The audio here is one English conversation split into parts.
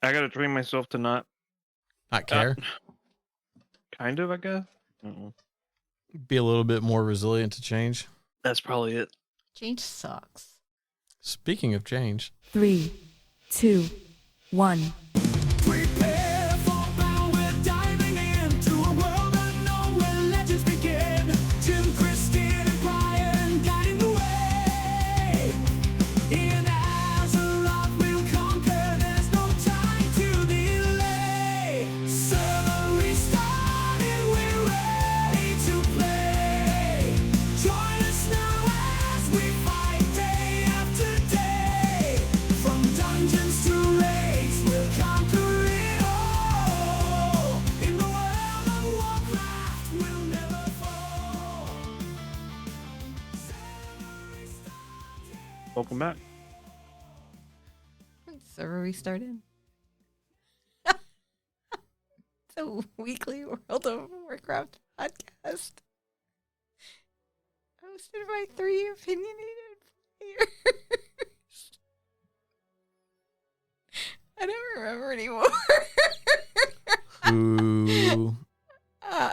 I gotta train myself to not care. Kind of, I guess. Mm-mm. Be a little bit more resilient to change. That's probably it. Change sucks. Speaking of change. 3, 2, 1. Prepare for battle, we're diving into a world unknown where legends begin. Jim, Christine, and Brian guiding the way. In Azeroth we'll conquer, there's no time to delay. Server restarted, we're ready to play. Join us now as we fight day after day. From dungeons to raids, we'll conquer it all. In the world of Warcraft, we'll never fall. Server restarted. Welcome back. Server restarted. It's a weekly World of Warcraft podcast. Hosted by 3 opinionated players. I don't remember anymore.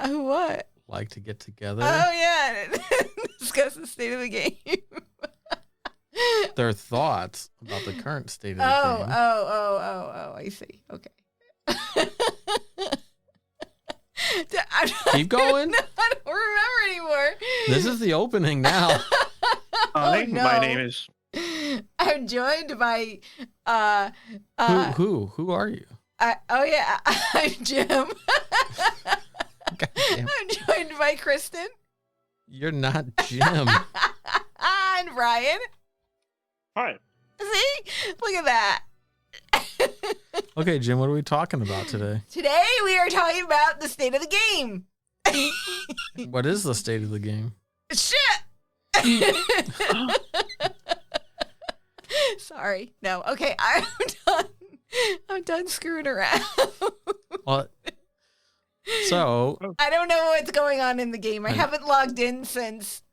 Who What? like to get together. Oh, yeah. Discuss the state of the game. Their thoughts about the current state of the Oh, game. I see. Okay. Keep going. I don't remember anymore. This is the opening now. My no. name is. I'm joined by Who are you? I'm Jim. Goddamn. I'm joined by Kristen You're not Jim. and Brian. Hi. See? Look at that. Okay, Jim, what are we talking about today? Today we are talking about the state of the game. What is the state of the game? Shit. Sorry. No. Okay. I'm done. I'm done screwing around. What? So, I don't know what's going on in the game. I haven't logged in since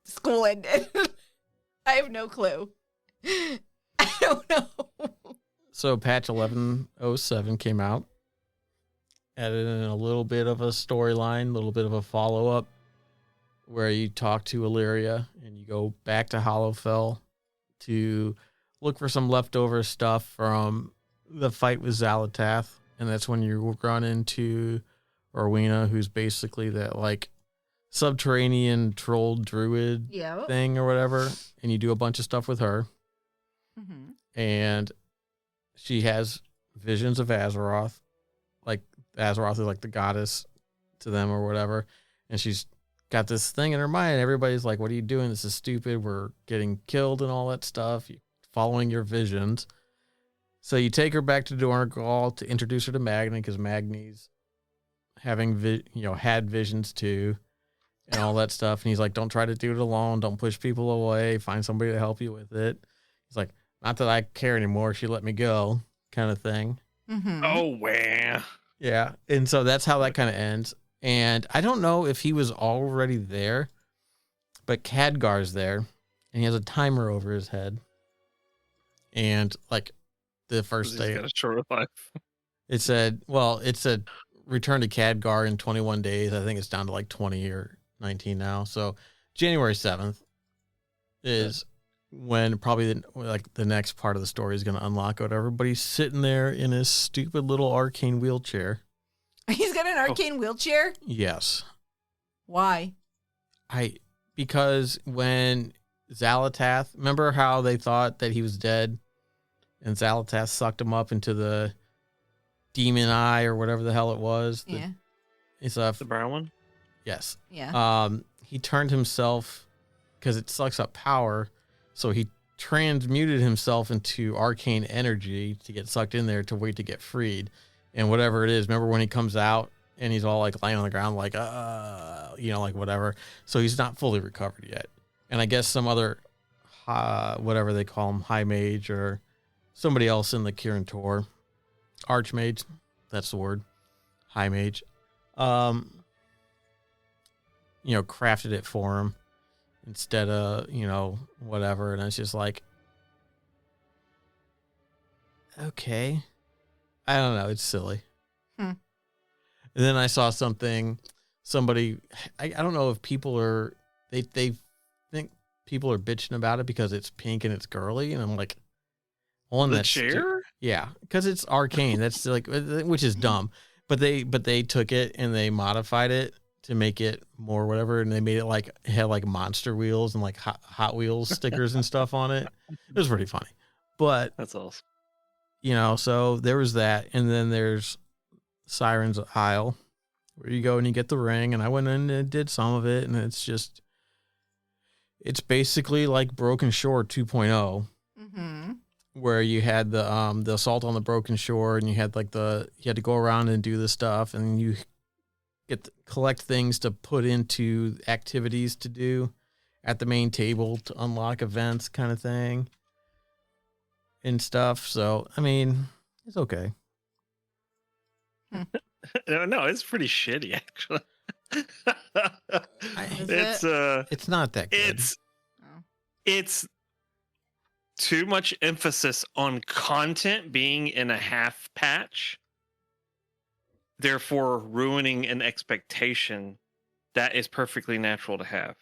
school ended. I have no clue. I don't know. so patch 1107 came out. Added in a little bit of a storyline, a little bit of a follow-up where you talk to Illyria and you go back to Hollowfell to look for some leftover stuff from the fight with Xalatath. And that's when you run into Orwena, who's basically that like subterranean troll druid Yeah. thing or whatever. And you do a bunch of stuff with her. Mm-hmm. And she has visions of Azeroth. Like Azeroth is like the goddess to them or whatever. And she's got this thing in her mind. Everybody's like, what are you doing? This is stupid. We're getting killed and all that stuff. You're following your visions. So you take her back to Dorngal to introduce her to Magni, because Magni's having had visions too and all that stuff. And he's like, don't try to do it alone. Don't push people away. Find somebody to help you with it. He's like, not that I care anymore. She let me go, kind of thing. Mm-hmm. Oh, wow. Yeah. And so that's how that kind of ends. And I don't know if he was already there, but Khadgar's there, and he has a timer over his head. And like the first He's day, got a short life. it said return to Khadgar in 21 days. I think it's down to like 20 or 19 now. So January 7th is when probably the next part of the story is going to unlock or whatever. But he's sitting there in his stupid little arcane wheelchair. He's got an arcane wheelchair? Yes. Why? Because when Xalatath, remember how they thought that he was dead and Xalatath sucked him up into the demon eye or whatever the hell it was? Yeah. It's The brown one? yes. Yeah. He turned himself, because it sucks up power, so he transmuted himself into arcane energy to get sucked in there to wait to get freed. And whatever it is, remember when he comes out and he's all like laying on the ground like, like whatever. So he's not fully recovered yet. And I guess some other, whatever they call him, high mage or somebody else in the Kirin Tor, archmage, that's the word, high mage, crafted it for him instead of, whatever. And it's just like, okay. I don't know. It's silly. Hmm. And then I saw somebody, I don't know if people are, they think people are bitching about it because it's pink and it's girly. And I'm like, well, The chair? yeah, because it's arcane. That's like, which is dumb. But they took it and they modified it to make it more whatever. And they made it like, it had like monster wheels and like Hot Wheels stickers and stuff on it. It was pretty funny. But, That's awesome. you know, so there was that. And then there's Siren's Isle, where you go and you get the ring, and I went in and did some of it, and it's basically like Broken Shore 2.0, Mm-hmm. where you had the assault on the Broken Shore, and you had you had to go around and do this stuff, and you collect things to put into activities to do at the main table to unlock events, kind of thing, and stuff. So I mean, it's okay. No, it's pretty shitty actually. Is It's not that good. It's too much emphasis on content being in a half patch, therefore ruining an expectation that is perfectly natural to have.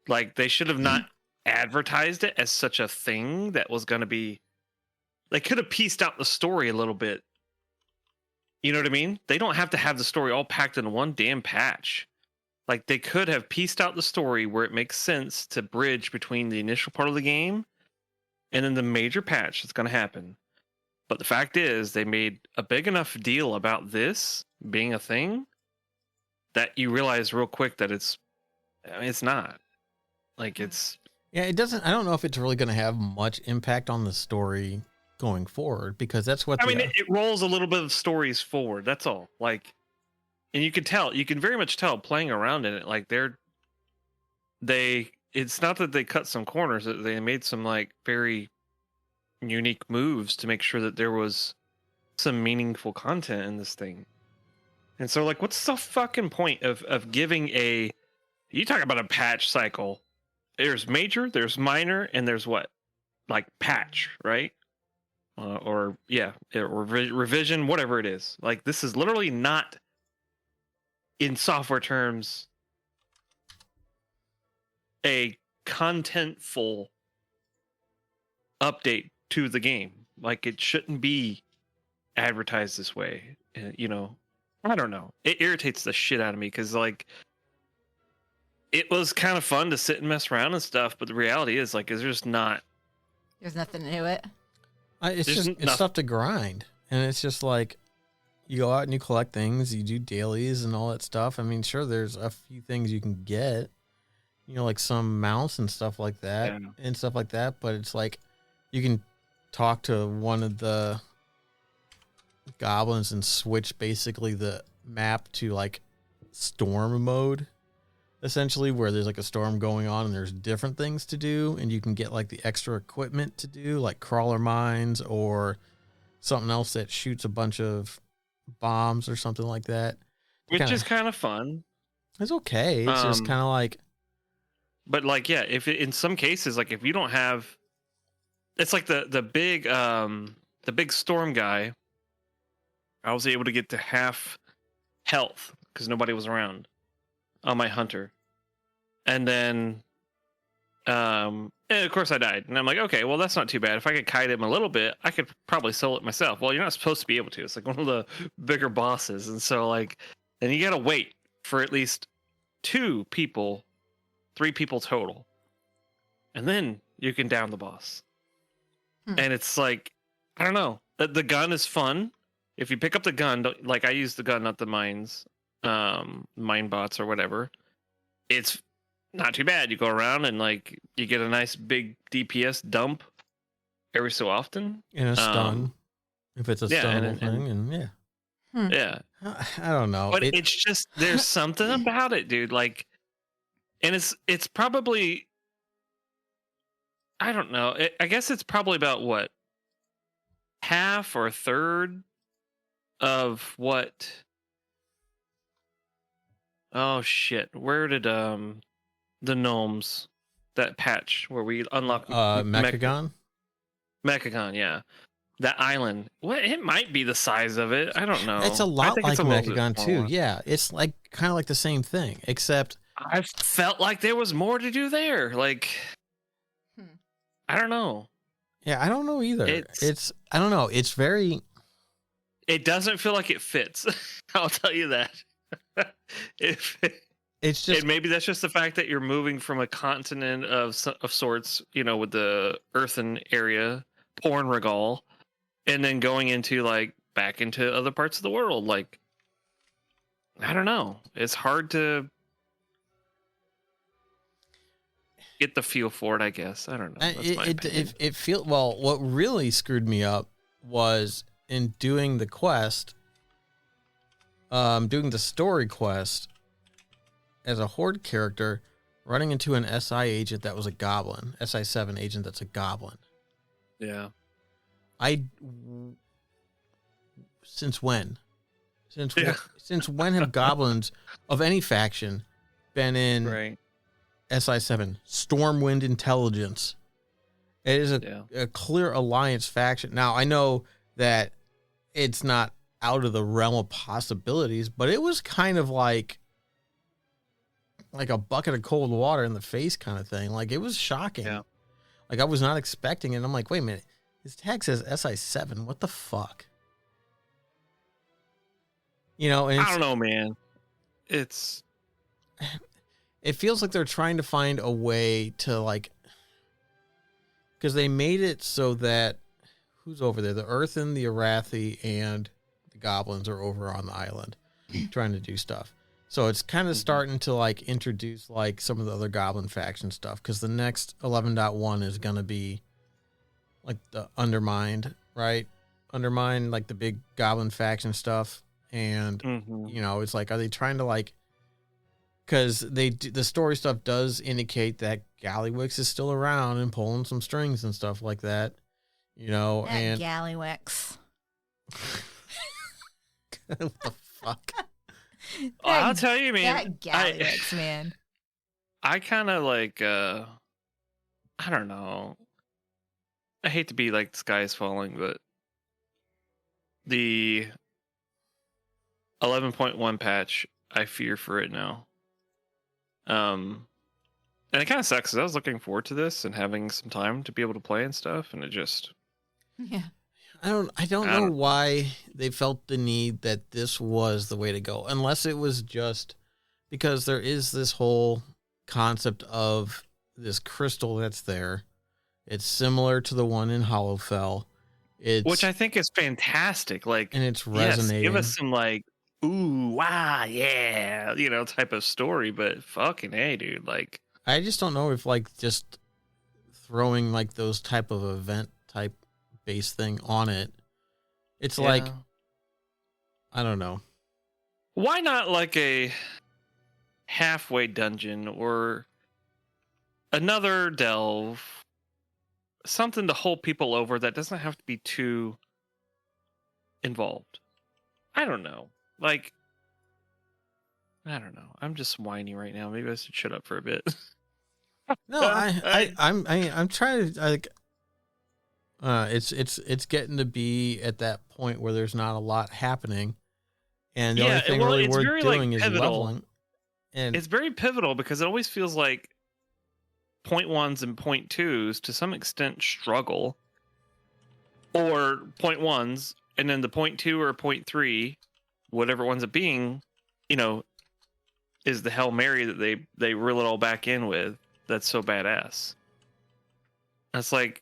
Like, they should have not advertised it as such a thing that was going to be. They could have pieced out the story a little bit. You know what I mean? They don't have to have the story all packed in one damn patch. Like, they could have pieced out the story where it makes sense to bridge between the initial part of the game and then the major patch that's going to happen. But the fact is, they made a big enough deal about this being a thing that you realize real quick that it's not. Like, it's... Yeah, it doesn't. I don't know if it's really going to have much impact on the story going forward, because that's what it rolls a little bit of stories forward. That's all. Like, and you can very much tell playing around in it. Like, it's not that they cut some corners. They made some like very unique moves to make sure that there was some meaningful content in this thing. And so, like, what's the fucking point of giving you talk about a patch cycle? There's major, there's minor, and there's what? Like patch, right? Or revision, whatever it is. Like, this is literally not, in software terms, a contentful update to the game. Like, it shouldn't be advertised this way. You know, I don't know. It irritates the shit out of me because, like, it was kind of fun to sit and mess around and stuff, but the reality is, like, there's nothing to it. it's stuff to grind, and it's just like you go out and you collect things, you do dailies and all that stuff. I mean, sure, there's a few things you can get, you know, like some mounts and stuff like that, and stuff like that. But it's like you can talk to one of the goblins and switch basically the map to like storm mode, essentially, where there's like a storm going on and there's different things to do, and you can get like the extra equipment to do, like crawler mines or something else that shoots a bunch of bombs or something like that. Which is kind of fun. It's okay. It's just kind of like, but like, yeah, if in some cases, like, if you don't have, it's like the big storm guy, I was able to get to half health because nobody was around on my hunter. And then and of course I died, and I'm like, okay, well, that's not too bad. If I could kite him a little bit, I could probably solo it myself. Well, you're not supposed to be able to. It's like one of the bigger bosses, and so, like, then you gotta wait for at least 3 people total, and then you can down the boss. And it's like, I don't know, the gun is fun. If you pick up the gun, like, I use the gun, not the mines, mine bots or whatever, it's not too bad. You go around and, like, you get a nice big DPS dump every so often. in a stun, if it's a stunnable thing, and yeah. I don't know. But it's just, there's something about it, dude. Like, and it's probably, I don't know. I guess it's probably about what, half or a third of what. Oh shit! Where did the gnomes, that patch where we unlock Mechagon? Mechagon, yeah. that island. What it might be the size of it. I don't know. It's a I lot think like it's a little bit Mechagon too. smaller. Yeah, it's like kind of like the same thing, except I felt like there was more to do there. Like, I don't know. yeah, I don't know either. It's I don't know. It's very. It doesn't feel like it fits. I'll tell you that. It's just And maybe that's just the fact that you're moving from a continent of sorts, you know, with the earthen area, Porn Regal, and then going into like back into other parts of the world. Like, I don't know. It's hard to get the feel for it, I guess. I don't know. That's my opinion. it feel well. What really screwed me up was in doing the quest, doing the story quest as a Horde character, running into an SI agent that was a goblin, SI7 agent that's a goblin. Yeah. Since when? Yeah. Since when have goblins of any faction been in Right. SI7? Stormwind Intelligence. It is a clear alliance faction. Now, I know that it's not out of the realm of possibilities, but it was kind of like a bucket of cold water in the face kind of thing. Like, it was shocking. Yeah. Like, I was not expecting it. I'm like, wait a minute. His tag says SI7. What the fuck? You know, and I don't know, man. It feels like they're trying to find a way to, like, because they made it so that who's over there? The Earthen, the Arathi, and the goblins are over on the island trying to do stuff. So it's kind of starting to like introduce like some of the other goblin faction stuff, because the next 11.1 is going to be like the Undermined, right? Undermined, like the big goblin faction stuff. And, you know, it's like, are they trying to like, because the story stuff does indicate that Gallywix is still around and pulling some strings and stuff like that, you know, and Gallywix. what the fuck? I'll tell you, man. That Gallywix, man. I kind of like, I don't know. I hate to be like the sky is falling, but the 11.1 patch, I fear for it now. And it kind of sucks because I was looking forward to this and having some time to be able to play and stuff, and it just Yeah. I don't know why they felt the need that this was the way to go, unless it was just because there is this whole concept of this crystal that's there. It's similar to the one in Hollowfell. Which I think is fantastic. Like, and it's yes, resonating. give us some like, ooh, wow, yeah, you know, type of story. But fucking hey, dude, like, I just don't know if like just throwing like those type of event type base thing on it. It's like, I don't know. Why not like a halfway dungeon or another delve? Something to hold people over that doesn't have to be too involved. I don't know. Like, I don't know. I'm just whiny right now. Maybe I should shut up for a bit. No, I'm trying to like. It's getting to be at that point where there's not a lot happening, and the only thing really worth doing is leveling. And it's very pivotal because it always feels like 0.1s and 0.2s to some extent struggle, or 0.1s and then the 0.2 or 0.3, whatever it ends up being, you know, is the Hail Mary that they reel it all back in with. That's so badass. That's like,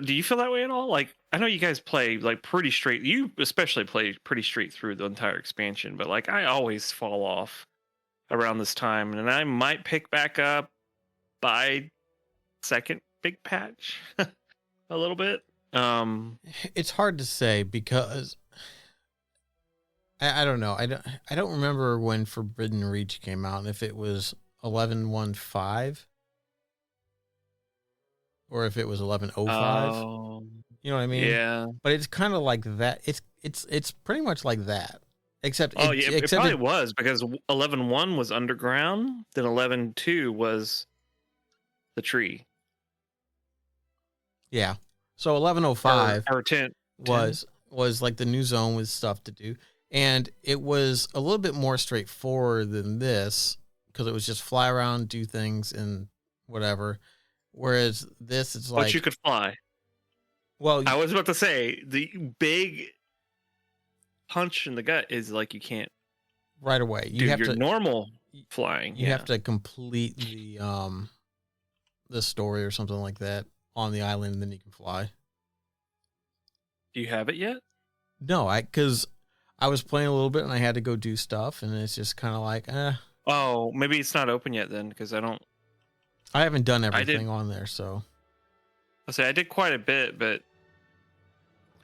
do you feel that way at all? Like, I know you guys play like pretty straight. You especially play pretty straight through the entire expansion, but like I always fall off around this time, and I might pick back up by second big patch a little bit. it's hard to say because I don't know. I don't remember when Forbidden Reach came out, and if it was 11.15 or if it was 11.05. You know what I mean? Yeah. But it's kind of like that. It's pretty much like that. Except it probably was because 11.1 was underground, then 11.2 was the tree. Yeah. So 11.05 or 10 was like the new zone with stuff to do, and it was a little bit more straightforward than this because it was just fly around, do things, and whatever. Whereas this, it's like But you could fly. well, I was about to say the big punch in the gut is like you can't right away do you have your to normal flying. you have to complete the story or something like that on the island, and then you can fly. Do you have it yet? No, because I was playing a little bit and I had to go do stuff, and it's just kind of like, Oh, maybe it's not open yet then, because I haven't done did- everything on there, so I'll say I did quite a bit, but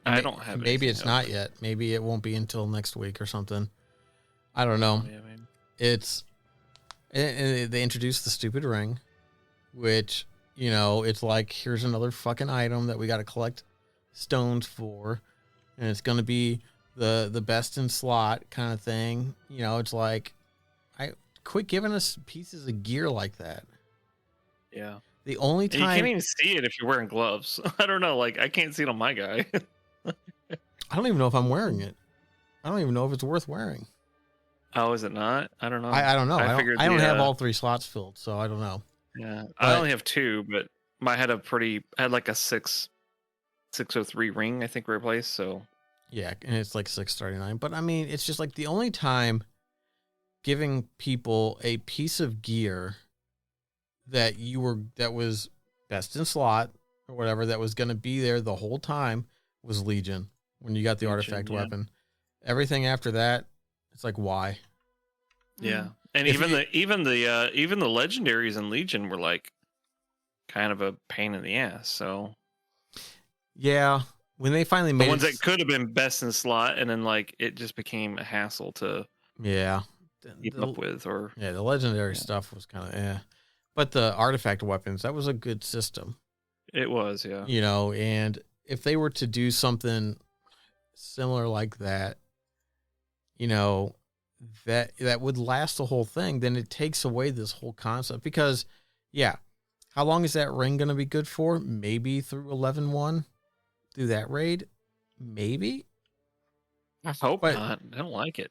I don't have. Maybe anything it's not open. yet. Maybe it won't be until next week or something. I don't know. Yeah, maybe. And they introduced the stupid ring, which, it's like, here's another fucking item that we got to collect stones for, and it's going to be the best in slot kind of thing. It's like, I quit giving us pieces of gear like that. Yeah. The only And you time can't even see it if you're wearing gloves. I don't know. Like I can't see it on my guy. I don't even know if I'm wearing it. I don't even know if it's worth wearing. Oh, is it not? I don't know. I don't know. I figured don't the, have all 3 slots filled, so I don't know. Yeah, But- I only have 2, but I had like a 603 ring, I think, replaced. So Yeah, and it's like 639. But I mean, it's just like the only time giving people a piece of gear that was best in slot or whatever, that was going to be there the whole time, was Legion, when you got the Legion, artifact yeah. weapon. Everything after that, it's like, why? yeah, and If even you- the legendaries in Legion were like kind of a pain in the ass. So Yeah, when they finally the made ones it, that could have been best in slot, and then like it just became a hassle to yeah, keep up with. Or yeah, the legendary Yeah. stuff was kind of but the artifact weapons, that was a good system. it was, yeah. And if they were to do something similar like that, that would last the whole thing, then it takes away this whole concept. Because, yeah, how long is that ring going to be good for? Maybe through 11-1, through that raid? Maybe. I hope But- not. I don't like it.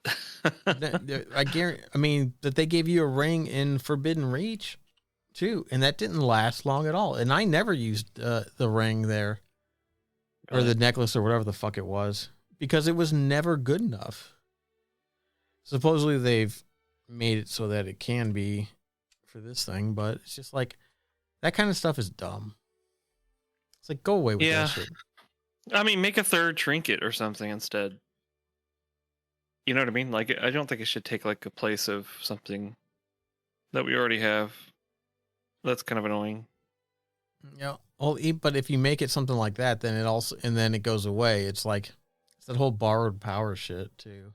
I guarantee. I mean, that they gave you a ring in Forbidden Reach, too, and that didn't last long at all. And I never used the ring there, or the necklace, or whatever the fuck it was, because it was never good enough. Supposedly they've made it so that it can be for this thing, but it's just like, that kind of stuff is dumb. It's like, go away with Yeah. that shit. I mean, make a third trinket or something instead. You know what I mean? Like, I don't think it should take like a place of something that we already have. That's kind of annoying. Yeah. Well, but if you make it something like that, then it goes away. It's like, it's that whole borrowed power shit too,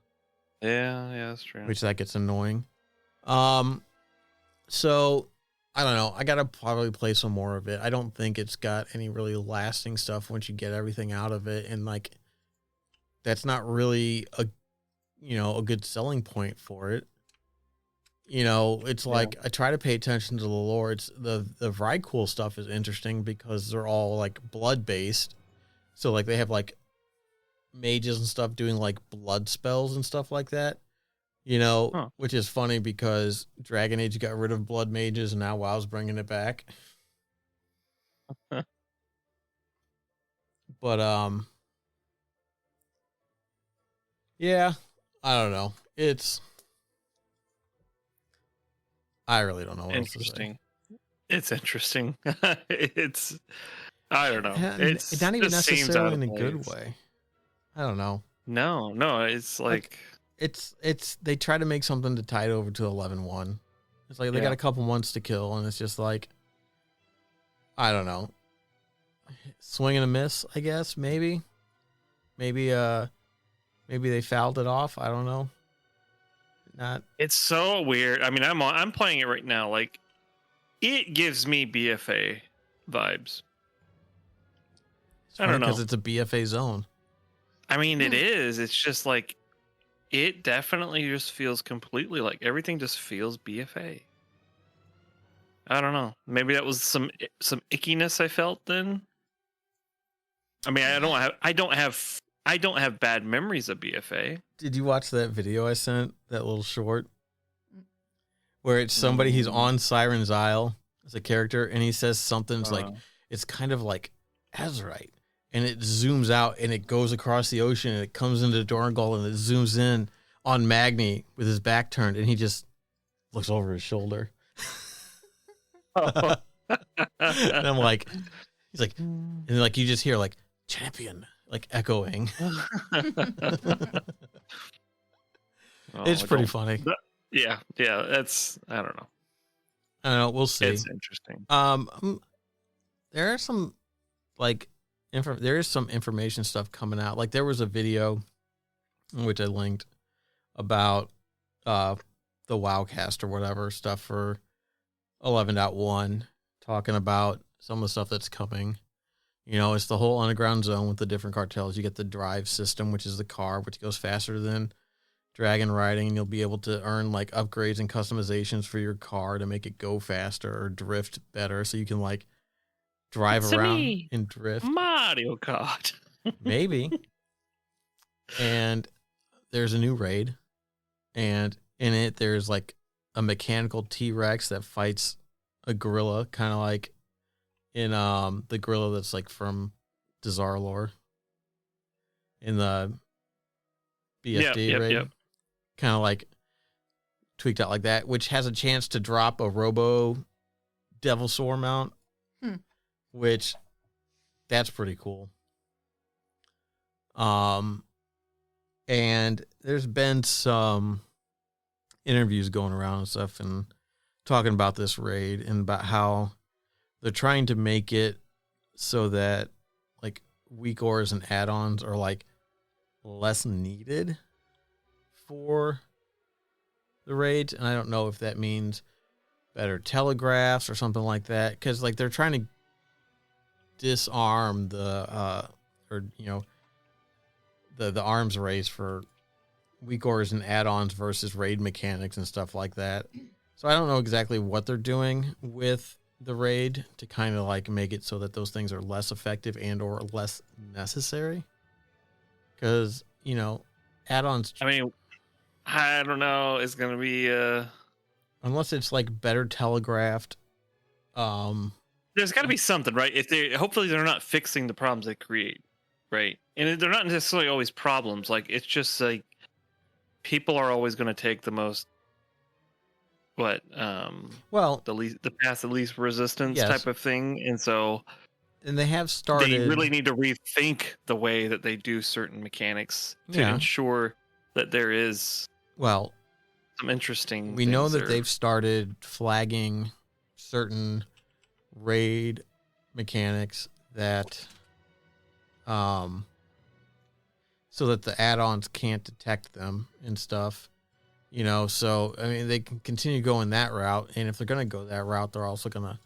Yeah, that's true. which that gets annoying. So I don't know. I gotta probably play some more of it. I don't think it's got any really lasting stuff once you get everything out of it, and like, that's not really a good selling point for it. It's like, I try to pay attention to the lore. It's the Vrykul stuff is interesting because they're all like blood based. So like they have like mages and stuff doing like blood spells and stuff like that. Which is funny because Dragon Age got rid of blood mages and now WoW's bringing it back. But yeah, I don't know. I really don't know what else to say. Interesting. It's interesting. It's, I don't know. It's not even just seems out necessarily of in a good place. way. I don't know. No, it's like It's they try to make something to tie it over to 11-1. It's like they Yeah. got a couple months to kill, and it's just like, I don't know. Swing and a miss, I guess, maybe. Maybe they fouled it off. I don't know. Not it's so weird. I mean, I'm playing it right now. Like, it gives me BFA vibes. I don't know. because it's a BFA zone. I mean, it is. It's just like, it definitely just feels completely like everything just feels BFA. I don't know. Maybe that was some ickiness I felt then. I mean, I don't have bad memories of BFA. Did you watch that video I sent? That little short where it's somebody he's on Siren's Isle as a character, and he says something's like it's kind of like Azurite, and it zooms out and it goes across the ocean and it comes into Donegal and it zooms in on Magni with his back turned, and he just looks over his shoulder. And I'm like, he's like, and like you just hear like champion like echoing. It's pretty funny. Yeah, that's I don't know. I don't know. We'll see. It's interesting. There are some like there is some information stuff coming out. Like there was a video which I linked about the Wowcast or whatever stuff for 11.1, talking about some of the stuff that's coming. You know, it's the whole underground zone with the different cartels. You get the drive system, which is the car, which goes faster than dragon riding, and you'll be able to earn like upgrades and customizations for your car to make it go faster or drift better, so you can like drive around and drift. Mario Kart. Maybe. And there's a new raid, and in it there's like a mechanical T-Rex that fights a gorilla, kind of like in the gorilla that's like from Dazarlor in the BFD raid. Yep. Kind of like tweaked out like that, which has a chance to drop a Robo Devilsaur mount, which that's pretty cool. And there's been some interviews going around and stuff and talking about this raid and about how they're trying to make it so that like weak ores and add-ons are like less needed for the raids. And I don't know if that means better telegraphs or something like that, because like they're trying to disarm the the arms race for weak ores and add-ons versus raid mechanics and stuff like that. So I don't know exactly what they're doing with the raid to kind of like make it so that those things are less effective and or less necessary, because you know add-ons, I mean, I don't know. It's gonna be unless it's like better telegraphed. There's got to be something, right? If they hopefully they're not fixing the problems they create, right? And they're not necessarily always problems. Like it's just like people are always going to take the most the path of least resistance type of thing, and so they have started. They really need to rethink the way that they do certain mechanics to ensure that there is some interesting. We know that they've started flagging certain raid mechanics that so that the add-ons can't detect them and stuff, you know. So I mean they can continue going that route, and if they're going to go that route, they're also going to,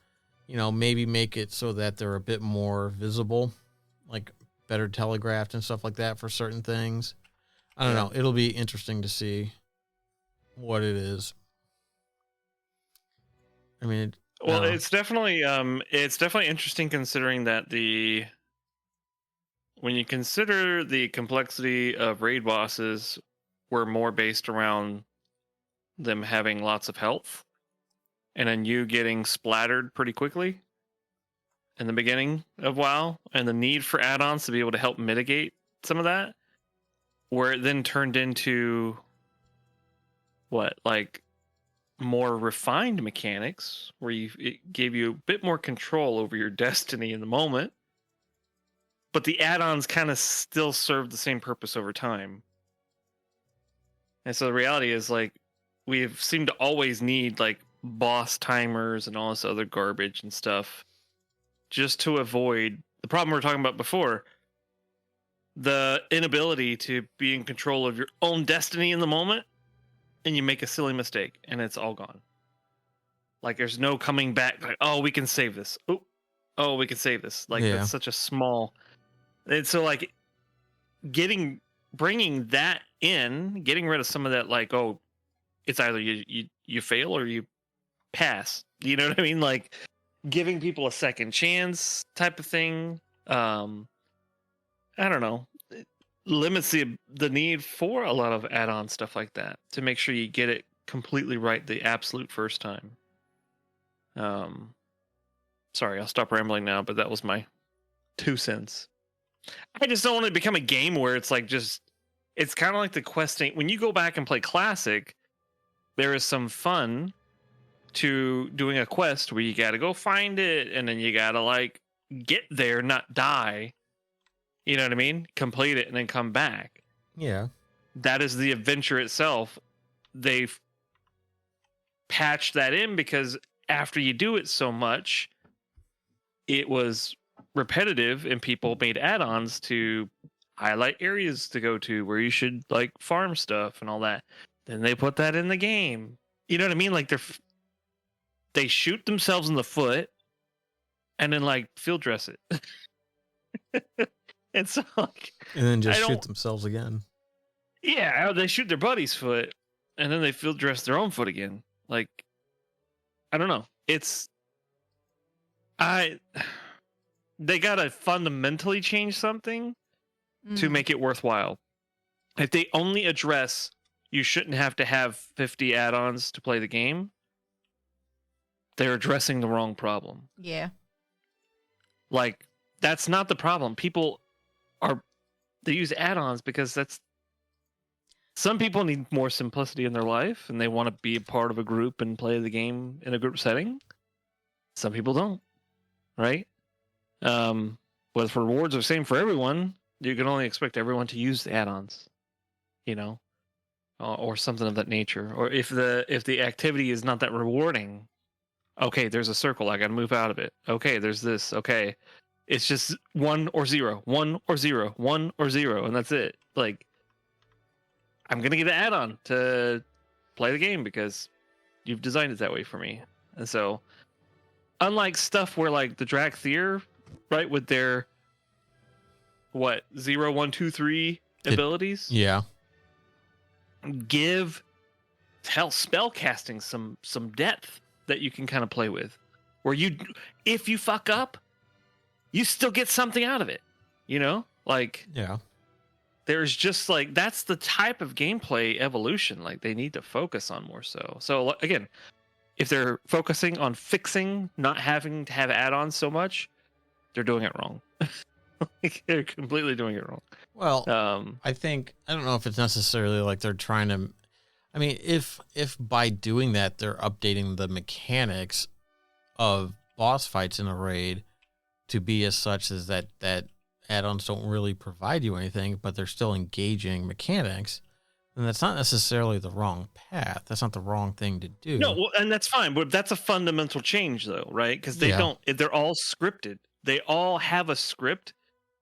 you know, maybe make it so that they're a bit more visible, like better telegraphed and stuff like that for certain things. I don't know, it'll be interesting to see what it is. I mean, it's definitely interesting considering that when you consider the complexity of raid bosses were more based around them having lots of health and then you getting splattered pretty quickly in the beginning of WoW, and the need for add-ons to be able to help mitigate some of that, where it then turned into like more refined mechanics where it gave you a bit more control over your destiny in the moment, but the add-ons kind of still serve the same purpose over time. And so the reality is like we've seemed to always need like boss timers and all this other garbage and stuff just to avoid the problem we were talking about before, the inability to be in control of your own destiny in the moment, and you make a silly mistake and it's all gone. Like there's no coming back, like, oh, we can save this. Oh, we can save this. Like that's such a small. And so like bringing that in, getting rid of some of that, like, oh, it's either you fail or you pass. You know what I mean? Like giving people a second chance type of thing. I don't know, it limits the need for a lot of add-on stuff like that to make sure you get it completely right the absolute first time. Sorry, I'll stop rambling now, but that was my 2 cents. I just don't want it to become a game where it's like it's kind of like the questing. When you go back and play Classic, there is some fun to doing a quest where you got to go find it and then you got to like get there, not die. You know what I mean? Complete it and then come back. Yeah. That is the adventure itself. They've patched that in because after you do it so much, it was repetitive and people made add-ons to highlight areas to go to where you should like farm stuff and all that. Then they put that in the game. You know what I mean? Like they shoot themselves in the foot and then like field dress it. It's like, And then just shoot themselves again. yeah, they shoot their buddy's foot and then they field dress their own foot again. Like, I don't know. They gotta fundamentally change something to make it worthwhile. If they only address you shouldn't have to have 50 add-ons to play the game, they're addressing the wrong problem. Yeah. Like, that's not the problem. They use add-ons because some people need more simplicity in their life and they want to be a part of a group and play the game in a group setting. Some people don't, right? But if rewards are the same for everyone, you can only expect everyone to use the add-ons, you know, or something of that nature. Or if the activity is not that rewarding, okay, there's a circle, I got to move out of it. Okay, there's this. Okay, it's just 1 or 0, 1 or 0, 1 or 0, and that's it. Like, I'm gonna get an add-on to play the game because you've designed it that way for me. And so, unlike stuff where like the Drakthir, right, with their 0, 1, 2, 3 abilities, Yeah. give spell casting some depth that you can kind of play with, where if you fuck up, you still get something out of it, you know, like. Yeah. There's just like, that's the type of gameplay evolution like they need to focus on more so. So again, if they're focusing on fixing not having to have add-ons so much, they're doing it wrong. Like, they're completely doing it wrong. Well, I don't know if it's necessarily like they're trying to, I mean, if by doing that, they're updating the mechanics of boss fights in a raid to be as such as that add-ons don't really provide you anything, but they're still engaging mechanics, then that's not necessarily the wrong path. That's not the wrong thing to do. No, well, and that's fine, but that's a fundamental change though, right? Because they're all scripted. They all have a script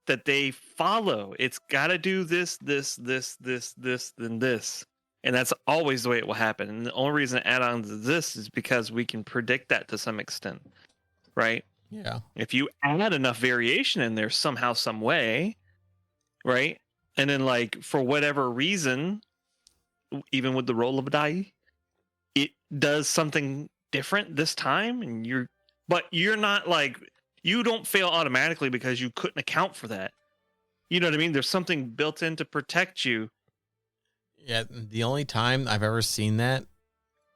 that they follow. It's got to do this, then this. And that's always the way it will happen. And the only reason add-ons exist is because we can predict that to some extent, right? Yeah. If you add enough variation in there somehow, some way, right? And then like for whatever reason, even with the roll of a die, it does something different this time, and you're not like, you don't fail automatically because you couldn't account for that. You know what I mean? There's something built in to protect you. Yeah, the only time I've ever seen that,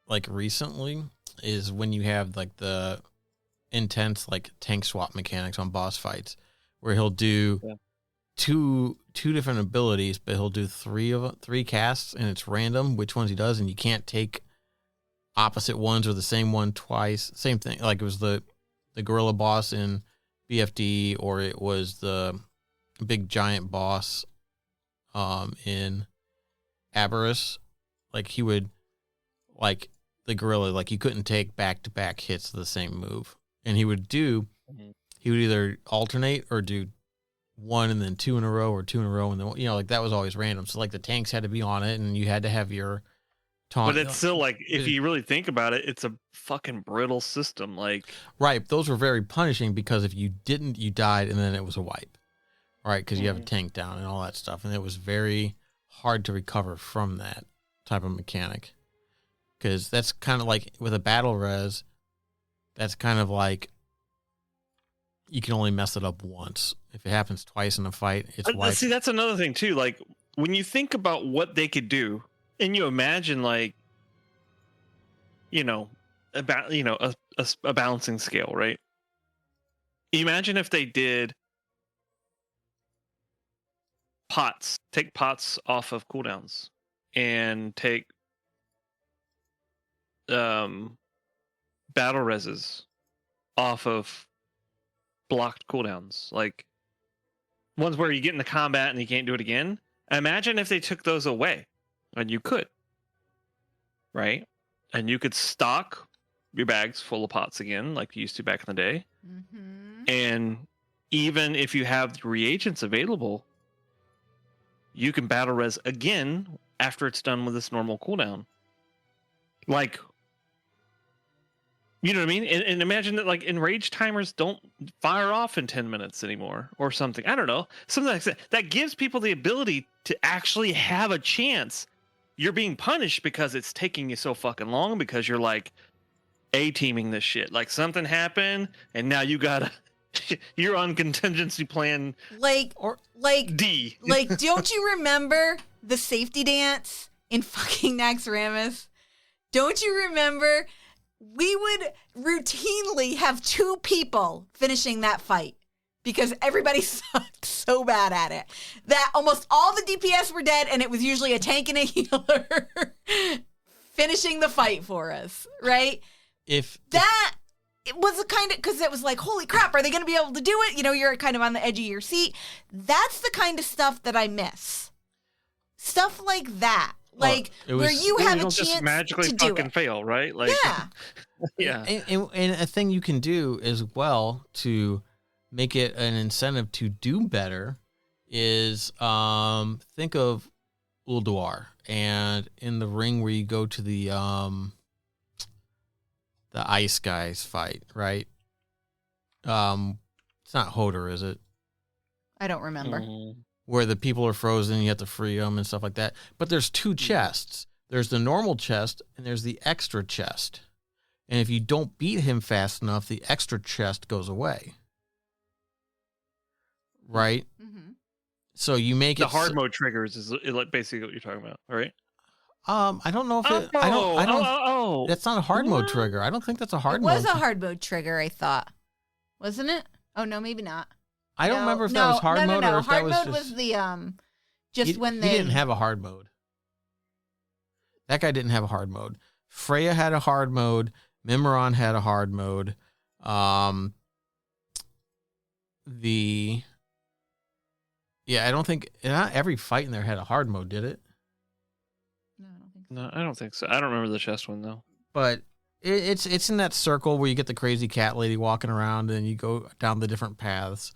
like recently, is when you have like the intense like tank swap mechanics on boss fights, where he'll do two different abilities, but he'll do three casts, and it's random which ones he does, and you can't take opposite ones or the same one twice. Same thing, like it was the gorilla boss in BFD, or it was the big giant boss in Aberrus. Like he would, like the gorilla, like you couldn't take back-to-back hits of the same move. And he would either alternate or do one and then 2 in a row, or 2 in a row, and then, you know, like that was always random. So like the tanks had to be on it, and you had to have your taunt. But it's still like, if you really think about it, it's a fucking brittle system. Like, right, those were very punishing because if you didn't, you died, and then it was a wipe. Right, because you have a tank down and all that stuff, and it was very hard to recover from that type of mechanic. Because that's kind of like with a battle res. That's kind of like you can only mess it up once. If it happens twice in a fight, it's wiped. See, that's another thing too. Like when you think about what they could do, and you imagine like, about a balancing scale, right? Imagine if they did take pots off of cooldowns, and take battle reses off of blocked cooldowns, like ones where you get into combat and you can't do it again. Imagine if they took those away, and you could, right? And you could stock your bags full of pots again, like you used to back in the day. Mm-hmm. And even if you have the reagents available, you can battle res again after it's done with this normal cooldown. Like, you know what I mean? And imagine that, like, enraged timers don't fire off in 10 minutes anymore or something. I don't know. Something like that. That gives people the ability to actually have a chance. You're being punished because it's taking you so fucking long, because you're like A-teaming this shit. Like something happened and now you gotta you're on contingency plan Like D. Like, don't you remember the safety dance in fucking Naxxramas? Don't you remember? We would routinely have 2 people finishing that fight because everybody sucked so bad at it that almost all the DPS were dead, and it was usually a tank and a healer finishing the fight for us, right? It was a kind of, because it was like, holy crap, are they going to be able to do it? You're kind of on the edge of your seat. That's the kind of stuff that I miss. Stuff like that. Like, where you have a chance just magically to do fucking it. fail, right? Like, Yeah. yeah. And a thing you can do as well to make it an incentive to do better is think of Ulduar, and in the ring where you go to the ice guys fight, right? It's not Hodor, is it? I don't remember. Where the people are frozen, you have to free them and stuff like that. But there's 2 chests. There's the normal chest and there's the extra chest. And if you don't beat him fast enough, the extra chest goes away. Right? Mm-hmm. So you make the hard mode triggers is like basically what you're talking about, all right? I don't know if it. Oh, I don't. oh. That's not a hard mode trigger. I don't think that's a hard It mode. was a hard mode trigger, I thought. Wasn't it? Oh, no, maybe not. I don't remember if that was hard mode or if hard that was mode just. was the just when He they didn't have a hard mode. That guy didn't have a hard mode. Freya had a hard mode. Mimiron had a hard mode. I don't think not every fight in there had a hard mode, did it? No, I don't think so. No, I don't think so. I don't remember the chest one though. But it's in that circle where you get the crazy cat lady walking around and you go down the different paths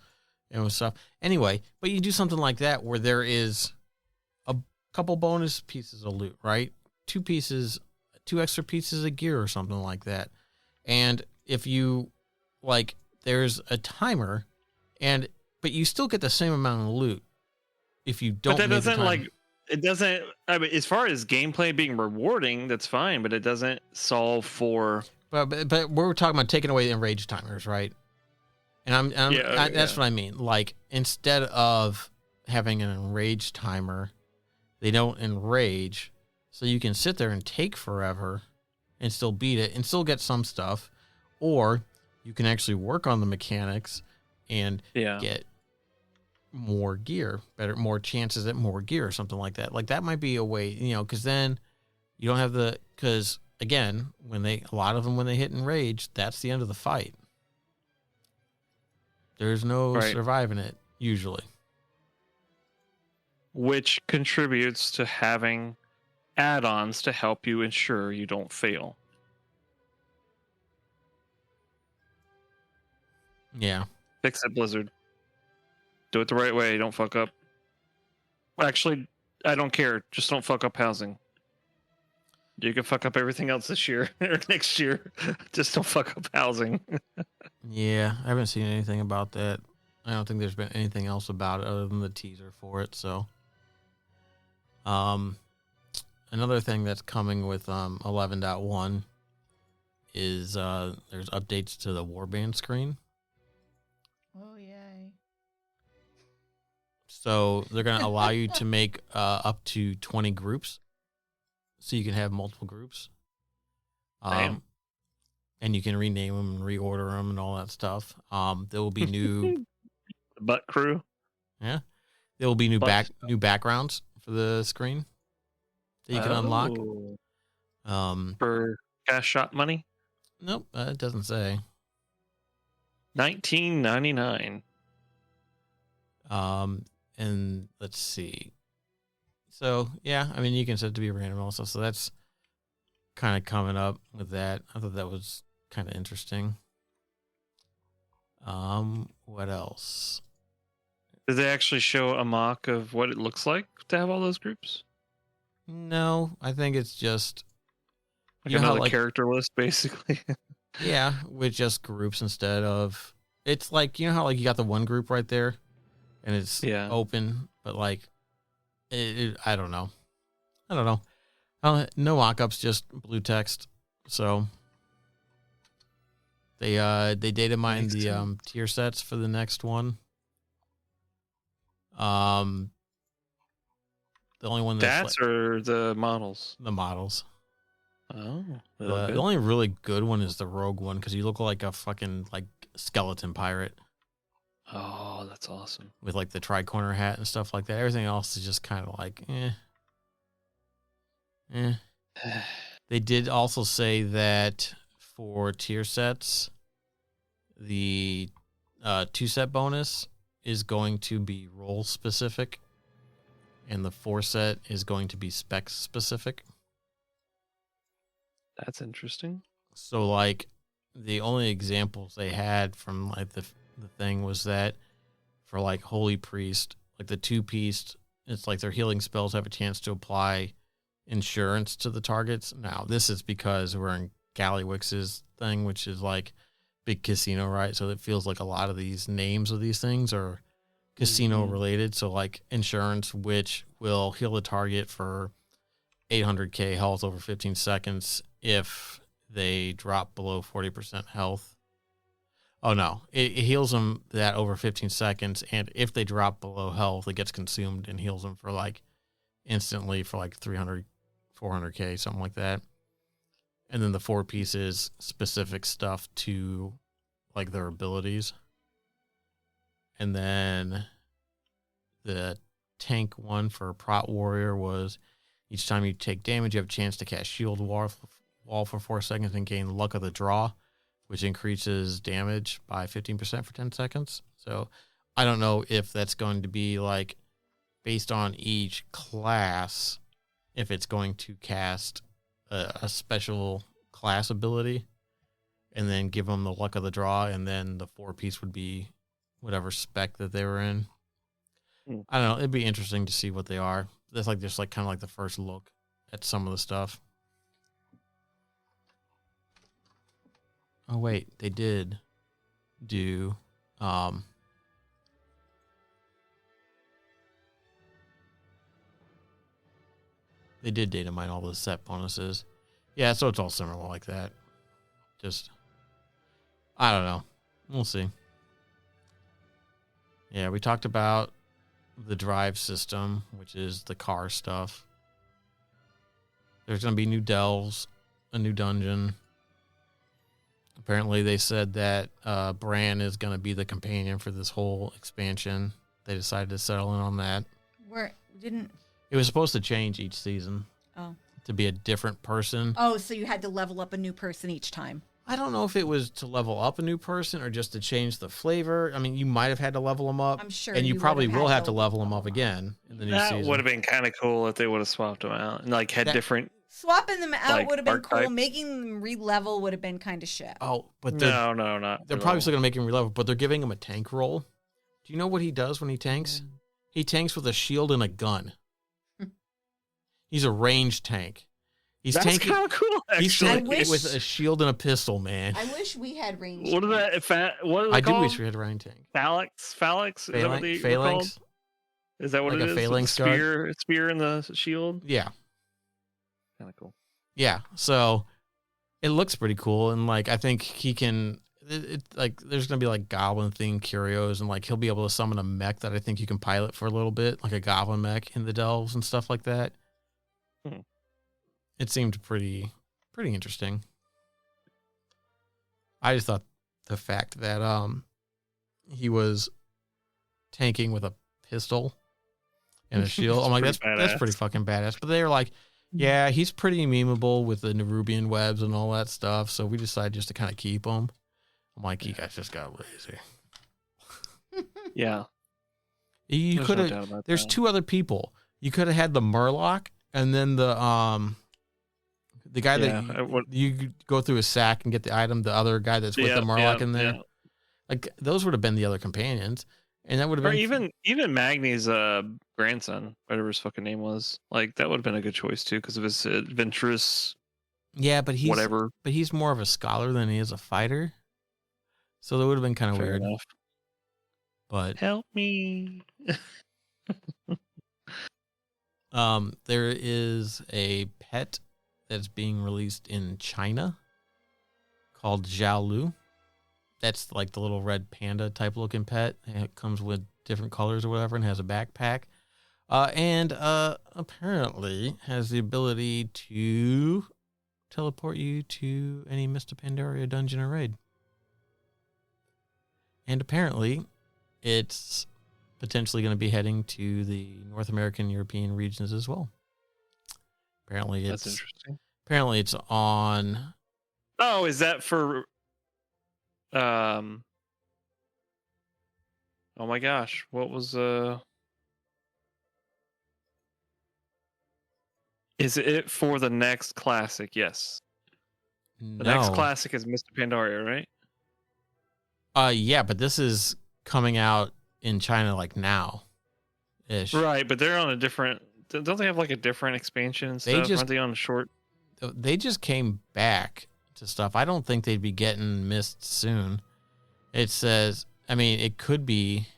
and stuff. Anyway, but you do something like that where there is a couple bonus pieces of loot, right? 2 extra pieces of gear or something like that. And if you there's a timer, but you still get the same amount of loot if you don't. But that make the doesn't timer. it doesn't. I mean, as far as gameplay being rewarding, that's fine, but it doesn't solve for. But we're talking about taking away the enraged timers, right? And that's what I mean. Like, instead of having an enraged timer, they don't enrage, so you can sit there and take forever and still beat it and still get some stuff, or you can actually work on the mechanics and get more gear, more chances at more gear or something like that. Like, that might be a way, because then you don't have because again, a lot of them, when they hit enrage, that's the end of the fight. There's no surviving it, usually. Which contributes to having add-ons to help you ensure you don't fail. Yeah. Fix it, Blizzard. Do it the right way. Don't fuck up. Actually, I don't care. Just don't fuck up housing. You can fuck up everything else this year or next year. Just don't fuck up housing. Yeah, I haven't seen anything about that. I don't think there's been anything else about it other than the teaser for it. So, another thing that's coming with 11.1 is there's updates to the warband screen. So they're going to allow you to make up to 20 groups. So you can have multiple groups. Damn. And you can rename them and reorder them and all that stuff. There will be new, The butt crew. there will be new But- new backgrounds for the screen that you can unlock. Oh, for cash shot money. Nope, it doesn't say. $19.99. And let's see. So yeah, I mean, you can set it to be random also. So that's kind of coming up with that. I thought that was kind of interesting. What else? Did they actually show a mock of what it looks like to have all those groups? No, I think it's just Like You know how, another like- character list, basically. yeah, with just groups instead of. It's like, you know how like you got the one group right there, and it's Yeah. open, but like, I don't know. No mock-ups, just blue text. So they data mined Makes the sense. tier sets for the next one. The only one that's Stats or the models? the models. Oh, they The, look good. the only really good one is the rogue one because you look like a fucking like skeleton pirate Oh, that's awesome. with like the tri-corner hat and stuff like that. Everything else is just kind of like eh. They did also say that for tier sets, the 2-set bonus is going to be role specific, and the 4-set is going to be spec specific. That's interesting. So like the only examples they had from like the thing was that for like Holy Priest, like the 2-piece, it's like their healing spells have a chance to apply insurance to the targets. Now this is because we're in Gallywix's thing, which is like big casino, right? So it feels like a lot of these names of these things are casino related. So like insurance, which will heal the target for 800k health over 15 seconds if they drop below 40% health. Oh no, it heals them that over 15 seconds, and if they drop below health, it gets consumed and heals them for like instantly for like 300, 400k, something like that. And then the 4 pieces specific stuff to like their abilities. And then the tank one for Prot Warrior was each time you take damage, you have a chance to cast Shield Wall for 4 seconds and gain Luck of the Draw, which increases damage by 15% for 10 seconds. So I don't know if that's going to be like based on each class, if it's going to cast a special class ability and then give them the Luck of the Draw, and then the 4-piece would be whatever spec that they were in. I don't know. It'd be interesting to see what they are. That's like just like kind of like the first look at some of the stuff. Oh wait, they did do they did data mine all the set bonuses. Yeah, so it's all similar like that. Just I don't know. We'll see. Yeah, we talked about the drive system, which is the car stuff. There's going to be new delves, a new dungeon. Apparently, they said that Bran is going to be the companion for this whole expansion. They decided to settle in on that. It was supposed to change each season to be a different person. Oh, so you had to level up a new person each time. I don't know if it was to level up a new person or just to change the flavor. I mean, you might have had to level them up. I'm sure And you you probably would have will had have to to level them level up them up. again in the new That season. would have been kind of cool if they would have swapped them out and like had That- different. Swapping them out Like, would have been cool. archetype. Making them re-level would have been kind of shit. Oh, but they're, No, not. they're at probably all. still going to make him re-level, but they're giving him a tank role. Do you know what he does when he tanks? He tanks with a shield and a gun. He's a ranged tank. He's That's tanking. kind of cool. He's Actually, tanking wish- with a shield and a pistol, man. I wish we had range. what is that? What is it I do called? wish we had a range tank. Phalanx? Is that what they were called? Phalanx. Is that what Like it a is? With the phalanx guard? spear and the shield. Yeah. Kind of cool. Yeah, so it looks pretty cool, and like I think he can. like there's gonna be like goblin themed curios, and like he'll be able to summon a mech that I think you can pilot for a little bit, like a goblin mech in the delves and stuff like that. It seemed pretty interesting. I just thought the fact that he was tanking with a pistol and a shield, I'm like, that's pretty fucking badass. But they were like, yeah, he's pretty memeable with the Nerubian webs and all that stuff, so we decided just to kind of keep him. I'm like, you guys just got lazy. Yeah. You could have. There's two other people. You could have had the Murloc and then the guy that you go through a sack and get the item. The other guy that's with the Murloc in there. Yeah. Like those would have been the other companions, and that would have been even Magni's grandson, whatever his fucking name was. Like that would have been a good choice too because of his adventurous. Yeah, but he's more of a scholar than he is a fighter. So that would have been kind of weird. Enough. But help me. There is a pet that's being released in China called Xiaolu. That's like the little red panda type looking pet. It comes with different colors or whatever and has a backpack. And apparently has the ability to teleport you to any Mr. Pandaria dungeon or raid. And apparently it's potentially going to be heading to the North American, European regions as well. Apparently that's interesting. Apparently it's on. Oh, is that for? Oh my gosh, what was Is it for the next classic? Yes. The next classic is Mr. Pandaria, right? Yeah, but this is coming out in China like now. Ish. Right, but they're on a different. Don't they have like a different expansion and stuff? Aren't they on a short? They just came back to stuff. I don't think they'd be getting missed soon. It says, I mean, it could be.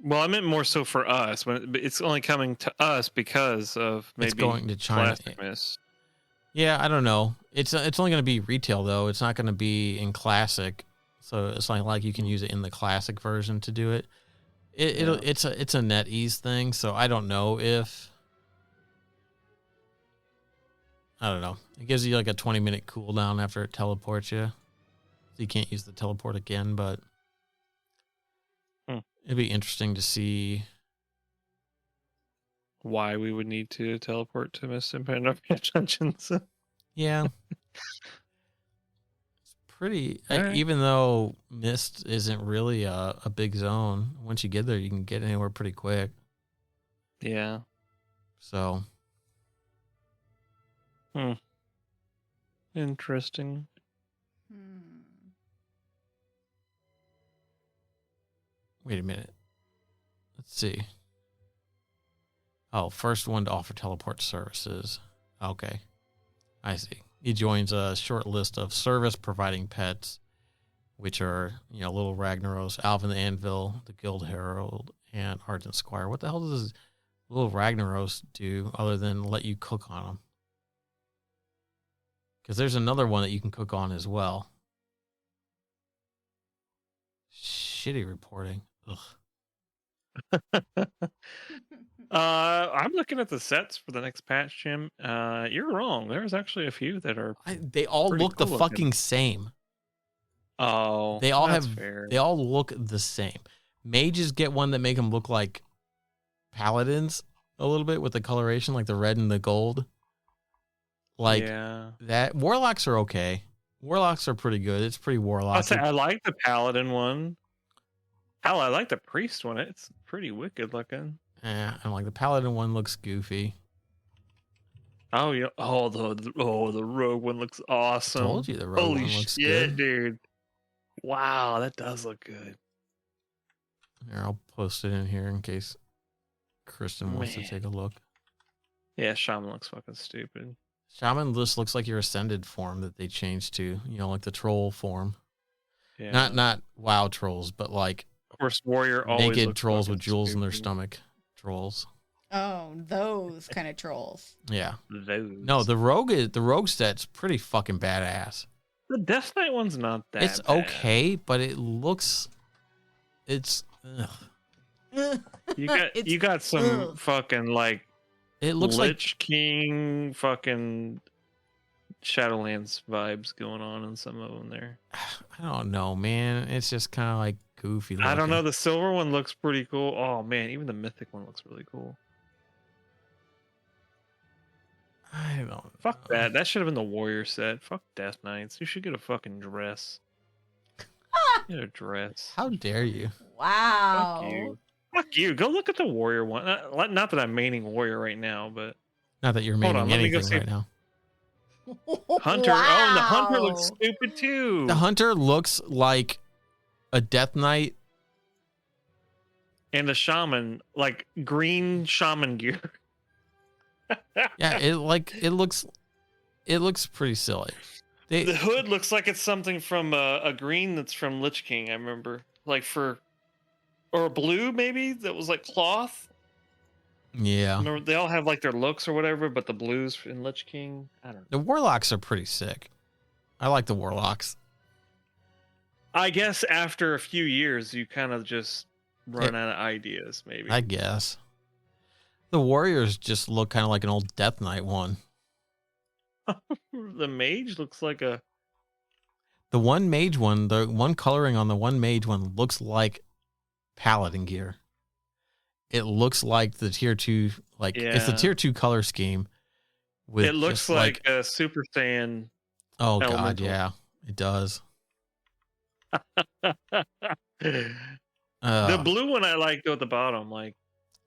Well, I meant more so for us. When it's only coming to us because of maybe it's going to China. Miss. Yeah, I don't know. It's only going to be retail though. It's not going to be in classic. So it's not like you can use it in the classic version to do it. It's a NetEase thing, so I don't know if I don't know. It gives you like a 20-minute cooldown after it teleports you. So you can't use the teleport again, but it'd be interesting to see why we would need to teleport to Mist and Pandaria dungeons. Yeah. Pretty, even though Mist isn't really a big zone, once you get there, you can get anywhere pretty quick. Yeah. So. Interesting. Wait a minute. Let's see. Oh, first one to offer teleport services. Okay. I see. He joins a short list of service-providing pets, which are, Little Ragnaros, Alvin the Anvil, the Guild Herald, and Ardent Squire. What the hell does Little Ragnaros do other than let you cook on them? Because there's another one that you can cook on as well. Shitty reporting. Ugh. I'm looking at the sets for the next patch, Jim. You're wrong. There's actually a few that are. They all look cool the fucking same. Oh, they all that's have. Fair. They all look the same. Mages get one that make them look like paladins a little bit with the coloration, like the red and the gold. Like that. Warlocks are okay. Warlocks are pretty good. It's pretty warlock. I like the paladin one. Hell, I like the priest one. It's pretty wicked looking. Yeah, I'm like the paladin one looks goofy. Oh yeah. Oh the rogue one looks awesome. I told you the rogue one looks good, dude. Wow, that does look good. Here, I'll post it in here in case Kristen wants to take a look. Yeah, Shaman looks fucking stupid. Shaman just looks like your ascended form that they changed to, like the troll form. Yeah. Not WoW trolls, but like of course warrior always naked trolls with jewels in their stomach. Trolls. Oh, those kind of trolls. Yeah. Those. No, the rogue set's pretty fucking badass. The Death Knight one's not that. It's bad. okay, but it looks. It's. Ugh. You got some fucking like It looks like Lich King fucking Shadowlands vibes going on in some of them there. I don't know, man. It's just kind of like goofy. I don't looking. know. The silver one looks pretty cool. Oh man, even the mythic one looks really cool. I don't. Fuck know. that. That should have been the warrior set. Fuck Death Knights. You should get a fucking dress. Get a dress. How dare you? Wow. Fuck you. Fuck you. Go look at the warrior one. Not that I'm maining warrior right now, but Not that you're Hold on, making let me go anything see right now. Hunter. Oh, and the Hunter looks stupid too. The hunter looks like a Death Knight. And the shaman, like green shaman gear. Yeah, it looks pretty silly. The hood looks like it's something from a green that's from Lich King. I remember, like or a blue maybe that was like cloth. Yeah, Remember, they all have like their looks or whatever, but the blues in Lich King, I don't know. the warlocks are pretty sick. I like the warlocks. I guess after a few years, you kind of just run out of ideas. Maybe. I guess the warriors just look kind of like an old Death Knight one. The mage looks like a. The one mage one, the one coloring on the one mage one looks like paladin gear. It looks like the tier 2, like it's the Yeah. tier 2 color scheme. With It looks just like a Super Saiyan. oh god, elemental. yeah, it does. The Uh, blue one I like though at the bottom. Like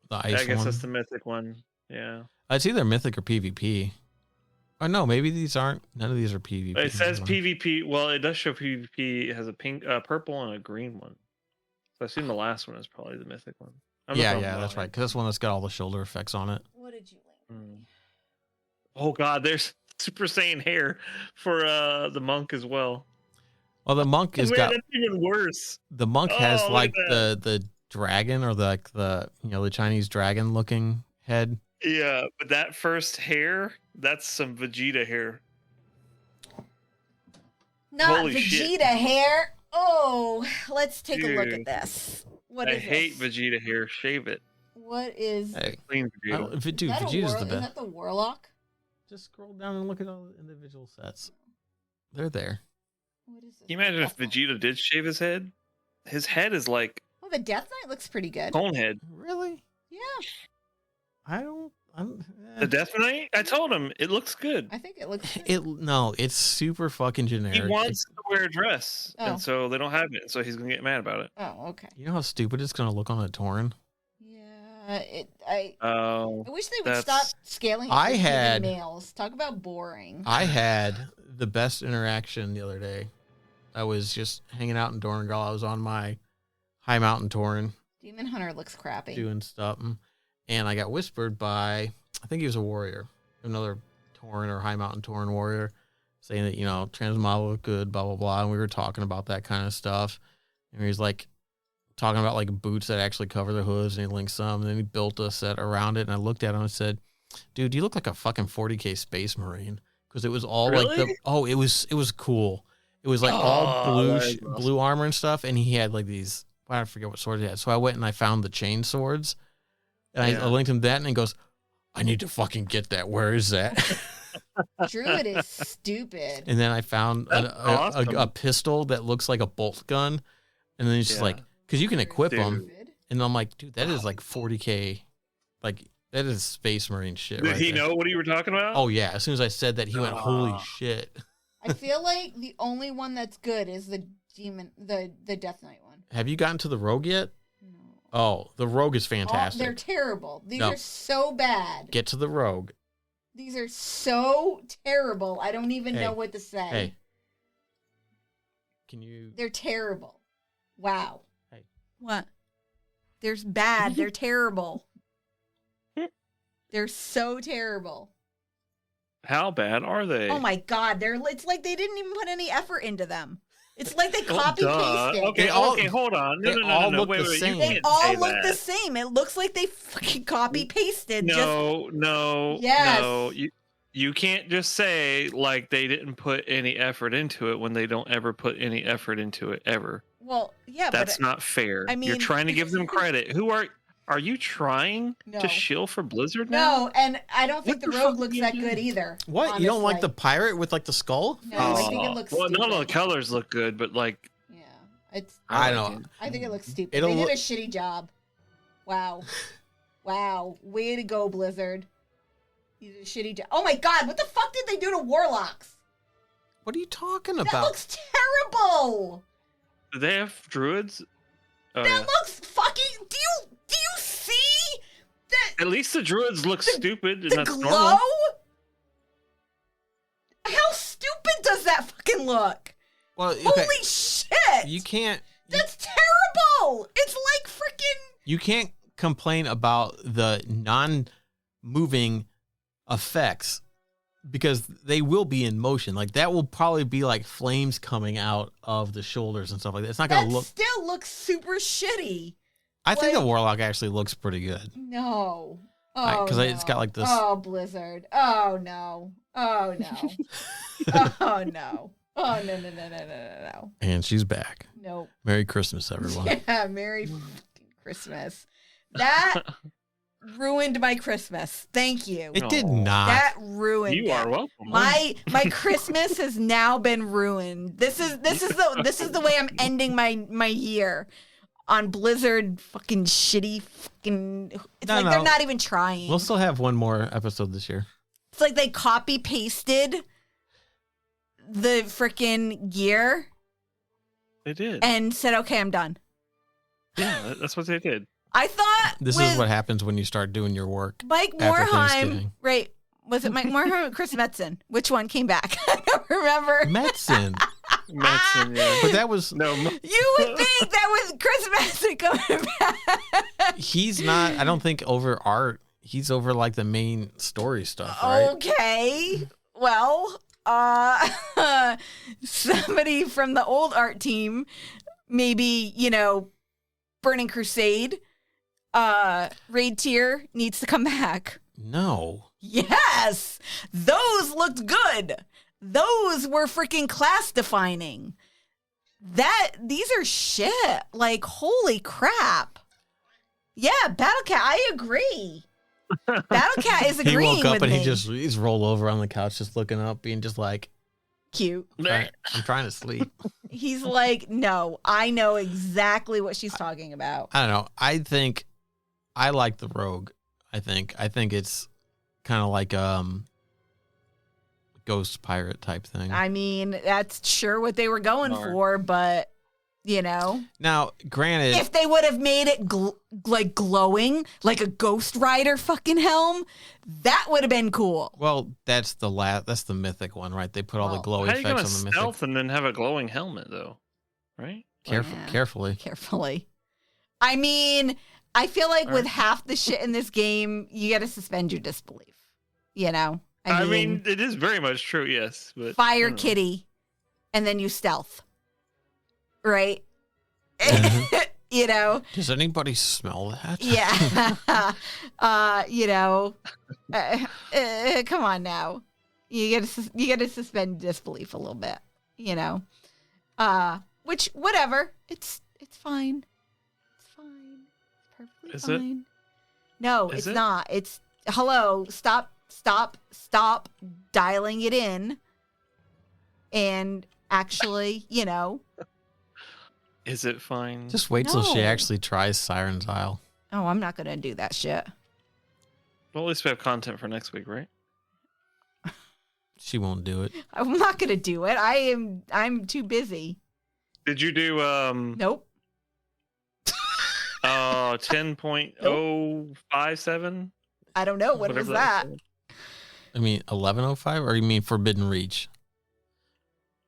the I ice guess one. that's the mythic one. Yeah. It's either mythic or PvP. Or no, maybe these aren't. None of these are PvP. It says One. PvP. Well, it does show PvP. It has a pink, purple, and a green one. So I assume the last one is probably the mythic one. I'm Yeah, not yeah, that's right. Because that's one that's got all the shoulder effects on it. What did you like? Oh god, there's Super Saiyan hair for the monk as well. Well, the monk has Man, got that's even worse. the monk Oh, has look at like that. the dragon or the the Chinese dragon looking head. Yeah, but that first hair, that's some Vegeta hair. Not Holy Vegeta shit. hair. Oh, let's take a look Dude. at this. What I is hate this? Vegeta hair. Shave it. What is? Hey, Clean Vegeta. dude, Is that a Vegeta's the Is best. that the warlock? Just scroll down and look at all the individual sets. They're there. What is this? Can you imagine if Death Knight. Vegeta did shave his head? His head is like Oh, the Death Knight looks pretty good. cone head. Really? Yeah, I don't. The Death Knight? I told him it looks good. I think it looks. Good. No, it's super fucking generic. He wants to wear a dress, Oh. and so they don't have it. So he's gonna get mad about it. Oh, okay. You know how stupid it's gonna look on a torrent? Yeah, I Oh, wish they would stop That's- scaling. I it for had- males. Talk about boring. I had the best interaction the other day. I was just hanging out in Donegal. I was on my high mountain touring, Demon Hunter looks crappy. doing stuff, and I got whispered by, I think he was a warrior, another Tauren or high mountain Tauren warrior, saying that, transmodel looked good, blah blah blah, and we were talking about that kind of stuff, and he was like talking about like boots that actually cover the hoods, and he linked some, and then he built a set around it, and I looked at him and said, "Dude, you look like a fucking 40K Space Marine," because it was all like Really? it was cool. It was like Oh, all blue that is awesome. blue armor and stuff, and he had like these. I forget what swords he had. So I went and I found the chain swords, and I Yeah. linked him that, and he goes, "I need to fucking get that. Where is that?" Druid is stupid. And then I found That's awesome. a pistol that looks like a bolt gun, and then he's just Yeah. like, because you can equip them, Stupid. and I'm like, dude, that is like 40K, like that is Space Marine shit. did right he there. know what you were talking about? Oh yeah, as soon as I said that, he went, "Holy Ah. shit!" I feel like the only one that's good is the the Death Knight one. Have you gotten to the rogue yet? No. Oh, the rogue is They're fantastic. terrible. These No. are so bad. Get to the rogue. These are so terrible. I don't even Hey. know what to say. Hey, can you? They're terrible. Wow. Hey. What? They're bad. They're terrible. They're so terrible. How bad are they? Oh my god, it's like they didn't even put any effort into them. It's like they Oh, copy duh. pasted. Okay, They all- okay, hold on. No, they no, all no, no, look wait, the wait, same. You They can't all say look that. the same. It looks like they fucking copy pasted. No, no, Yes. no. you can't just say like they didn't put any effort into it when they don't ever put any effort into it ever. Well, yeah, That's but not fair. I You're mean- trying to give them credit. Who are you trying No. to shill for Blizzard now? no, and I don't think What the the rogue fuck looks are you that doing? good either. What? You don't like the honestly. pirate with like the skull? No, I think it looks well, stupid. none of the colors look good, but like Yeah, it's. I like know. it. I think it looks stupid. It'll They did look- a shitty job. Wow, wow, way to go, Blizzard. You did a shitty job. Oh my God, what the fuck did they do to Warlocks? What are you talking That about? looks terrible. Do they have druids? Oh, That yeah. looks fucking. Do you see that? At least the druids look stupid, and The that's glow? normal. How stupid does that fucking look? Well, okay, Holy shit! you can't That's terrible. It's like freaking. you can't complain about the non-moving effects because they will be in motion. Like that will probably be like flames coming out of the shoulders and stuff like that. It's not That gonna look. still looks super shitty. I think the like- warlock actually looks pretty good. No. Oh, Because it's got like this. Oh, Blizzard. Oh, no. Oh, no. Oh, no. Oh, no. And she's back. Nope. Merry Christmas, everyone. Yeah, Merry fucking Christmas. That ruined my Christmas. Thank you. It did Aw. not. That ruined You it. are welcome. My Christmas has now been ruined. This is the way I'm ending my year on Blizzard fucking shitty fucking. It's No, like no. they're not even trying. We'll still have one more episode this year. It's like they copy pasted the freaking year They did. and said, "Okay, I'm done." Yeah, that's what they did. I thought This with is what happens when you start doing your work. Mike after Morheim, Thanksgiving. right? Was it Mike Morheim or Chris Metzen? Which one came back? I don't remember. Medicine. Medicine, yeah. But that was No, You would think that was Chris Metzen coming back. he's not. I don't think over art. He's over like the main story stuff, right? Okay. Well, somebody from the old art team, maybe, Burning Crusade, Raid Tier needs to come back. No. Yes. Those looked good. Those were freaking class defining. These are shit. Like, holy crap. Yeah, Battlecat, I agree. Battlecat is He agreeing woke up with and me. he's rolled over on the couch, just looking up, being just like, Cute. I'm trying to sleep. He's like, no, I know exactly what she's talking about. I don't know. I think I like the rogue. I think it's kind of like ghost pirate type thing. I mean, that's sure what they were going Smart. for, but Now, granted, if they would have made it like glowing, like a Ghost Rider fucking helm, that would have been cool. well, that's the mythic one, right? They put all the Well, glow How are you effects gonna on the mythic. stealth and then have a glowing helmet, though? Right? Yeah. Carefully. Carefully. I mean, I feel like with half the shit in this game, you got to suspend your disbelief. I mean, it is very much true, yes. But Fire I don't know. Kitty, and then you stealth. Right? Mhm. Does anybody smell that? Yeah. Come on now. You gotta suspend disbelief a little bit, which whatever. It's fine. It's fine. It's perfectly Is it? fine. No, Is it's it? not. It's hello, stop dialing it in. And actually, Is it fine? Just wait till she No. actually tries Siren's Isle. oh, I'm not gonna do that shit. Well, at least we have content for next week, right? She won't do it. I'm not gonna do it. I'm too busy. Did you do Nope. 10.057? I don't know. What was Whatever that? was. I mean, 1105, or you mean Forbidden Reach?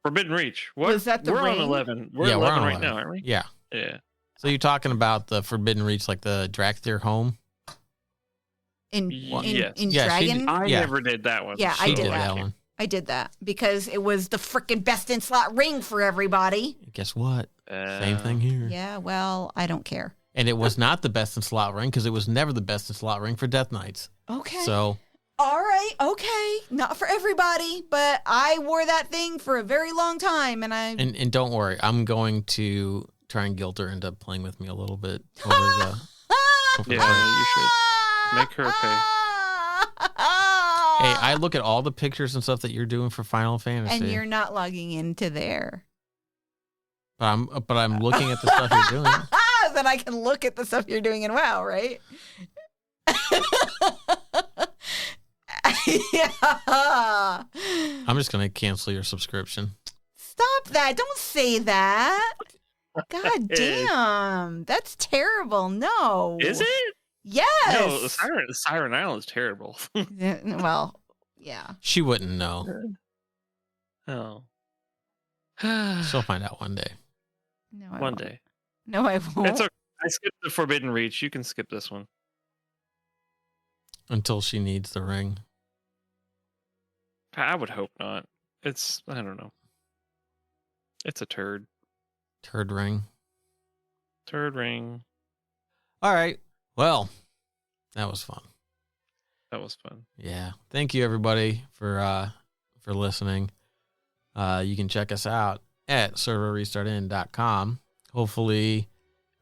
Forbidden Reach. What? Was that the We're ring? on 11. We're Yeah, 11 we're on right 11. now, aren't we? Yeah. Yeah. So you're talking about the Forbidden Reach, like the Drakthir home? In Yes. in Yeah, she Dragon, I Yeah. never did that one. Yeah, I She did that. one. I did that because it was the freaking best in slot ring for everybody. Guess what? Same thing here. Yeah, well, I don't care. And it was not the best in slot ring because it was never the best in slot ring for Death Knights. Okay. So All right, okay. Not for everybody, but I wore that thing for a very long time, and I. And don't worry, I'm going to try and guilt her into playing with me a little bit over the. Yeah, you should make her pay. Hey, I look at all the pictures and stuff that you're doing for Final Fantasy, And you're not logging into there. but I'm looking at the stuff you're doing. Then I can look at the stuff you're doing in WoW, right? Yeah. I'm just gonna cancel your subscription. Stop that. Don't say that. God damn. That's terrible. No. Is it? Yes. No, the Siren Island is terrible. Yeah, well, yeah. She wouldn't know. Oh. She'll find out one day. No, I One won't. day. No, I won't. It's okay. I skipped the Forbidden Reach. You can skip this one. Until she needs the ring. I would hope not. It's, I don't know. It's a turd. Turd ring. Turd ring. All right. Well, that was fun. That was fun. Yeah. Thank you everybody for listening. You can check us out at serverrestartin.com. Hopefully,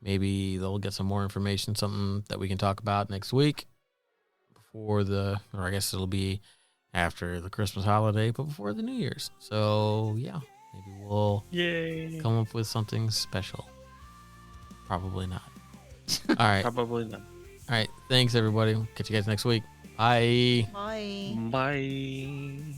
maybe they'll get some more information, something that we can talk about next week or I guess it'll be after the Christmas holiday, but before the New Year's. So yeah, maybe we'll come up with something special. Probably not. All right. Probably not. All right. Thanks everybody. Catch you guys next week. Bye. Bye. Bye.